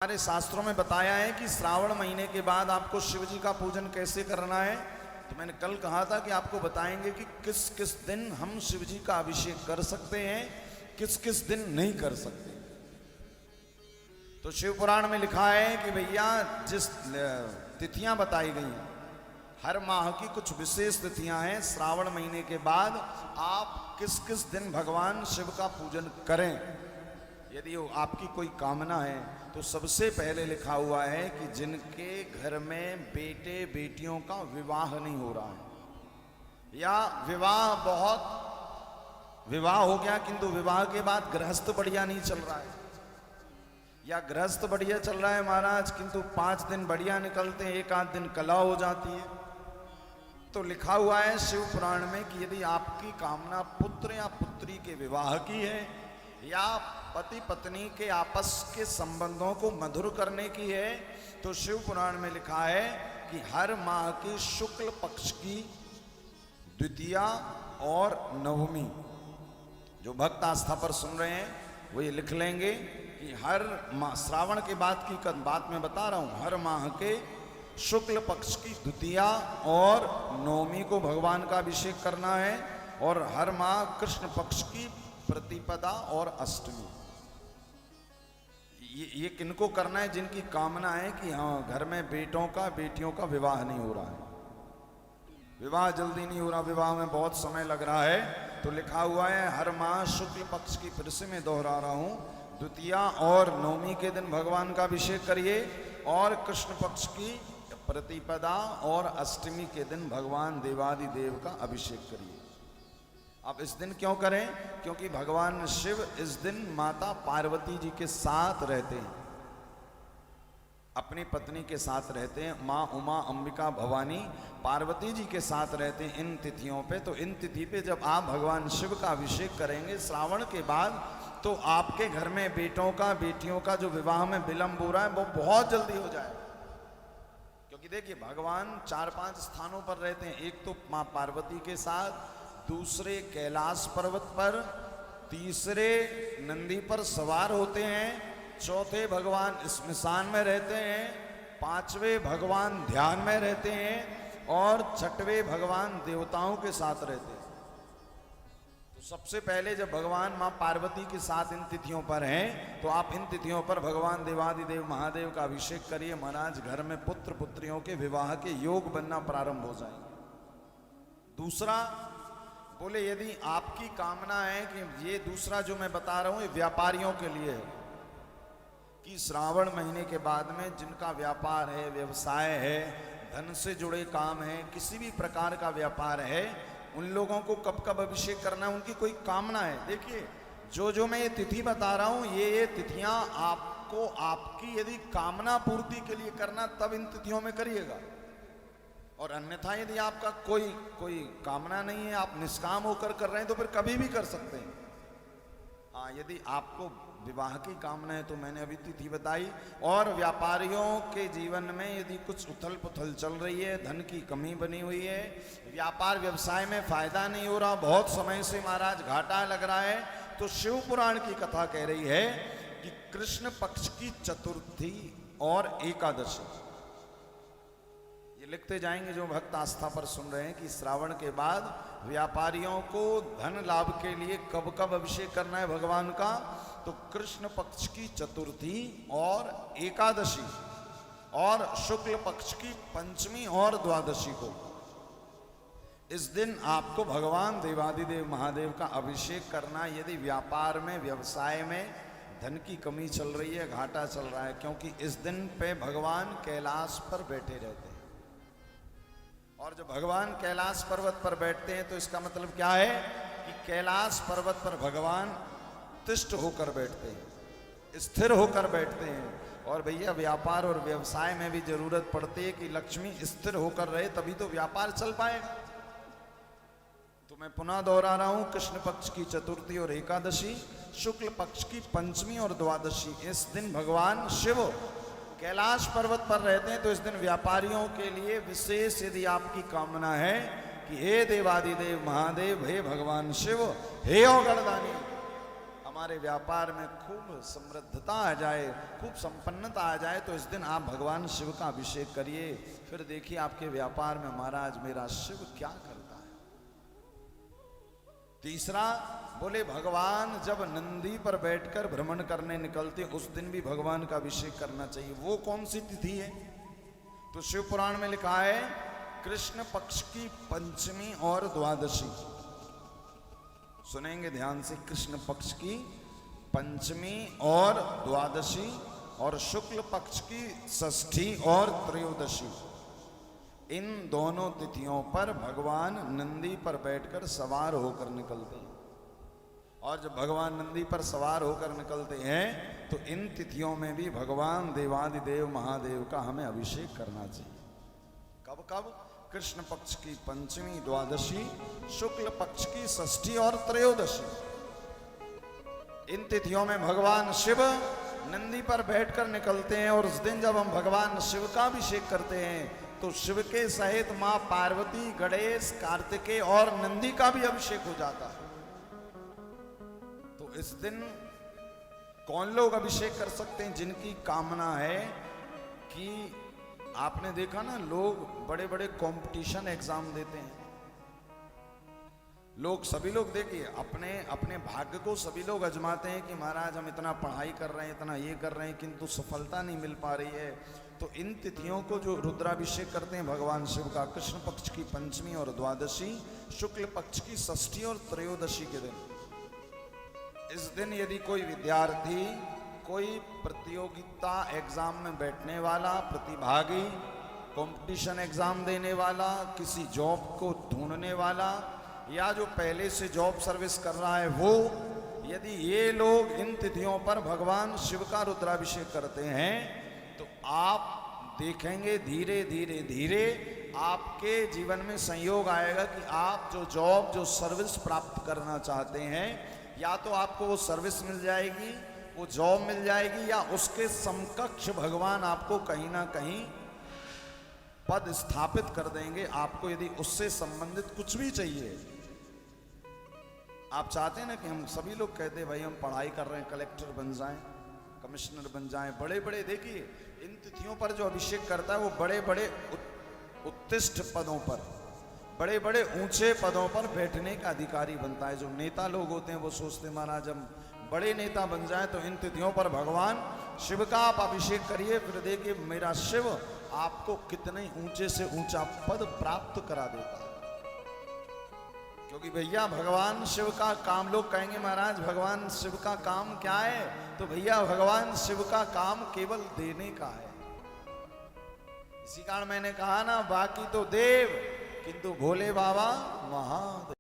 हमारे शास्त्रों में बताया है कि श्रावण महीने के बाद आपको शिव जी का पूजन कैसे करना है। तो मैंने कल कहा था कि आपको बताएंगे कि किस किस दिन हम शिव जी का अभिषेक कर सकते हैं, किस किस दिन नहीं कर सकते। तो शिव पुराण में लिखा है कि भैया जिस तिथियां बताई गई हैं, हर माह की कुछ विशेष तिथियां हैं। श्रावण महीने के बाद आप किस किस दिन भगवान शिव का पूजन करें। यदि आपकी कोई कामना है तो सबसे पहले लिखा हुआ है कि जिनके घर में बेटे बेटियों का विवाह नहीं हो रहा है, या विवाह हो गया किंतु विवाह के बाद गृहस्थ बढ़िया नहीं चल रहा है, या गृहस्थ बढ़िया चल रहा है महाराज किंतु 5 दिन बढ़िया निकलते हैं, एक आध दिन कला हो जाती है। तो लिखा हुआ है शिव पुराण में कि यदि आपकी कामना पुत्र या पुत्री के विवाह की है, या पति पत्नी के आपस के संबंधों को मधुर करने की है, तो शिव पुराण में लिखा है कि हर माह की शुक्ल पक्ष की द्वितीया और नवमी, जो भक्त आस्था पर सुन रहे हैं वो ये लिख लेंगे कि हर माह, श्रावण के बाद की बात मैं बता रहा हूं, हर माह के शुक्ल पक्ष की द्वितीया और नवमी को भगवान का अभिषेक करना है, और हर माह कृष्ण पक्ष की प्रतिपदा और अष्टमी। ये किनको करना है? जिनकी कामना है कि हाँ घर में बेटों का बेटियों का विवाह नहीं हो रहा है, विवाह जल्दी नहीं हो रहा, विवाह में बहुत समय लग रहा है। तो लिखा हुआ है हर माह शुक्ल पक्ष की, फिर से मैं दोहरा रहा हूं, द्वितीया और नवमी के दिन भगवान का अभिषेक करिए, और कृष्ण पक्ष की प्रतिपदा और अष्टमी के दिन भगवान देवादिदेव का अभिषेक करिए। आप इस दिन क्यों करें? क्योंकि भगवान शिव इस दिन माता पार्वती जी के साथ रहते हैं, अपनी पत्नी के साथ रहते हैं। माँ उमा अंबिका भवानी पार्वती जी के साथ रहते हैं इन तिथियों पे। तो इन तिथि पे जब आप भगवान शिव का अभिषेक करेंगे श्रावण के बाद, तो आपके घर में बेटों का बेटियों का जो विवाह में विलंब हो रहा है वो बहुत जल्दी हो जाए। क्योंकि देखिए भगवान 4-5 स्थानों पर रहते हैं, एक तो माँ पार्वती के साथ, दूसरे कैलाश पर्वत पर, तीसरे नंदी पर सवार होते हैं, चौथे भगवान स्मशान में रहते हैं, पांचवे भगवान ध्यान में रहते हैं, और छठवें भगवान देवताओं के साथ रहते हैं। तो सबसे पहले जब भगवान मां पार्वती के साथ इन तिथियों पर हैं, तो आप इन तिथियों पर भगवान देवादिदेव महादेव का अभिषेक करिए। महाराज घर में पुत्र पुत्रियों के विवाह के योग बनना प्रारंभ हो जाएंगे। दूसरा बोले यदि आपकी कामना है कि ये दूसरा जो मैं बता रहा हूं ये व्यापारियों के लिए है, कि श्रावण महीने के बाद में जिनका व्यापार है, व्यवसाय है, धन से जुड़े काम है, किसी भी प्रकार का व्यापार है, उन लोगों को कब कब अभिषेक करना है, उनकी कोई कामना है। देखिए जो मैं ये तिथि बता रहा हूं, ये तिथियां आपको आपकी यदि कामना पूर्ति के लिए करना तब इन तिथियों में करिएगा, और अन्यथा यदि आपका कोई कामना नहीं है, आप निष्काम होकर कर रहे हैं, तो फिर कभी भी कर सकते हैं। हाँ, यदि आपको विवाह की कामना है तो मैंने अभी तिथि बताई, और व्यापारियों के जीवन में यदि कुछ उथल पुथल चल रही है, धन की कमी बनी हुई है, व्यापार व्यवसाय में फायदा नहीं हो रहा, बहुत समय से महाराज घाटा लग रहा है, तो शिव पुराण की कथा कह रही है कि कृष्ण पक्ष की चतुर्थी और एकादशी, लिखते जाएंगे जो भक्त आस्था पर सुन रहे हैं, कि श्रावण के बाद व्यापारियों को धन लाभ के लिए कब कब अभिषेक करना है भगवान का, तो कृष्ण पक्ष की चतुर्थी और एकादशी, और शुक्ल पक्ष की पंचमी और द्वादशी को। इस दिन आपको भगवान देवादिदेव महादेव का अभिषेक करना, यदि व्यापार में व्यवसाय में धन की कमी चल रही है, घाटा चल रहा है, क्योंकि इस दिन पे भगवान कैलाश पर बैठे रहते हैं, और जब भगवान कैलाश पर्वत पर बैठते हैं तो इसका मतलब क्या है कि कैलाश पर्वत पर भगवान तिष्ठ होकर बैठते हैं, स्थिर होकर बैठते हैं। और भैया व्यापार और व्यवसाय में भी जरूरत पड़ती है कि लक्ष्मी स्थिर होकर रहे, तभी तो व्यापार चल पाएगा। तो मैं पुनः दोहरा रहा हूं, कृष्ण पक्ष की चतुर्थी और एकादशी, शुक्ल पक्ष की पंचमी और द्वादशी, इस दिन भगवान शिव कैलाश पर्वत पर रहते हैं। तो इस दिन व्यापारियों के लिए विशेष यदि आपकी कामना है कि हे देवादिदेव महादेव, हे भगवान शिव, हे औगणदानी, हमारे व्यापार में खूब समृद्धता आ जाए, खूब संपन्नता आ जाए, तो इस दिन आप भगवान शिव का अभिषेक करिए। फिर देखिए आपके व्यापार में महाराज मेरा शिव क्या करता है। तीसरा बोले भगवान जब नंदी पर बैठकर भ्रमण करने निकलते उस दिन भी भगवान का अभिषेक करना चाहिए। वो कौन सी तिथि है? तो शिव पुराण में लिखा है कृष्ण पक्ष की पंचमी और द्वादशी। सुनेंगे ध्यान से, कृष्ण पक्ष की पंचमी और द्वादशी और शुक्ल पक्ष की षष्ठी और त्रयोदशी, इन दोनों तिथियों पर भगवान नंदी पर बैठकर सवार होकर निकलते हैं। और जब भगवान नंदी पर सवार होकर निकलते हैं तो इन तिथियों में भी भगवान देवादिदेव महादेव का हमें अभिषेक करना चाहिए। कब कब? कृष्ण पक्ष की पंचमी, द्वादशी, शुक्ल पक्ष की षष्ठी और त्रयोदशी, इन तिथियों में भगवान शिव नंदी पर बैठकर निकलते हैं। और उस दिन जब हम भगवान शिव का अभिषेक करते हैं तो शिव के सहित मां पार्वती, गणेश, कार्तिकेय और नंदी का भी अभिषेक हो जाता है। तो इस दिन कौन लोग अभिषेक कर सकते हैं? जिनकी कामना है कि आपने देखा ना, लोग बड़े बड़े कंपटीशन एग्जाम देते हैं। लोग, सभी लोग देखिए अपने अपने भाग्य को सभी लोग अजमाते हैं कि महाराज हम इतना पढ़ाई कर रहे हैं, इतना ये कर रहे हैं, किंतु सफलता नहीं मिल पा रही है। तो इन तिथियों को जो रुद्राभिषेक करते हैं भगवान शिव का, कृष्ण पक्ष की पंचमी और द्वादशी, शुक्ल पक्ष की षष्ठी और त्रयोदशी के दिन, इस दिन यदि कोई विद्यार्थी, कोई प्रतियोगिता एग्जाम में बैठने वाला प्रतिभागी, कंपटीशन एग्जाम देने वाला, किसी जॉब को ढूंढने वाला, या जो पहले से जॉब सर्विस कर रहा है वो, यदि ये लोग इन तिथियों पर भगवान शिव का रुद्राभिषेक करते हैं तो आप देखेंगे धीरे धीरे धीरे आपके जीवन में संयोग आएगा कि आप जो जॉब, जो सर्विस प्राप्त करना चाहते हैं, या तो आपको वो सर्विस मिल जाएगी, वो जॉब मिल जाएगी, या उसके समकक्ष भगवान आपको कहीं ना कहीं पद स्थापित कर देंगे। आपको यदि उससे संबंधित कुछ भी चाहिए, आप चाहते हैं ना कि हम सभी लोग कहते हैं भाई हम पढ़ाई कर रहे हैं, कलेक्टर बन जाएं, कमिश्नर बन जाएं, बड़े बड़े, देखिए इन तिथियों पर जो अभिषेक करता है वो बड़े बड़े उत्कृष्ट पदों पर, बड़े बड़े ऊंचे पदों पर बैठने का अधिकारी बनता है। जो नेता लोग होते हैं वो सोचते महाराज हम बड़े नेता बन जाएं, तो इन तिथियों पर भगवान शिव का आप अभिषेक करिए, फिर देखिए मेरा शिव आपको कितने ऊंचे से ऊंचा पद प्राप्त करा देता है। क्योंकि भैया भगवान शिव का काम, लोग कहेंगे महाराज भगवान शिव का काम क्या है? तो भैया भगवान शिव का काम केवल देने का है। इसी कारण मैंने कहा ना, बाकी तो देव किंतु भोले बाबा महादेव।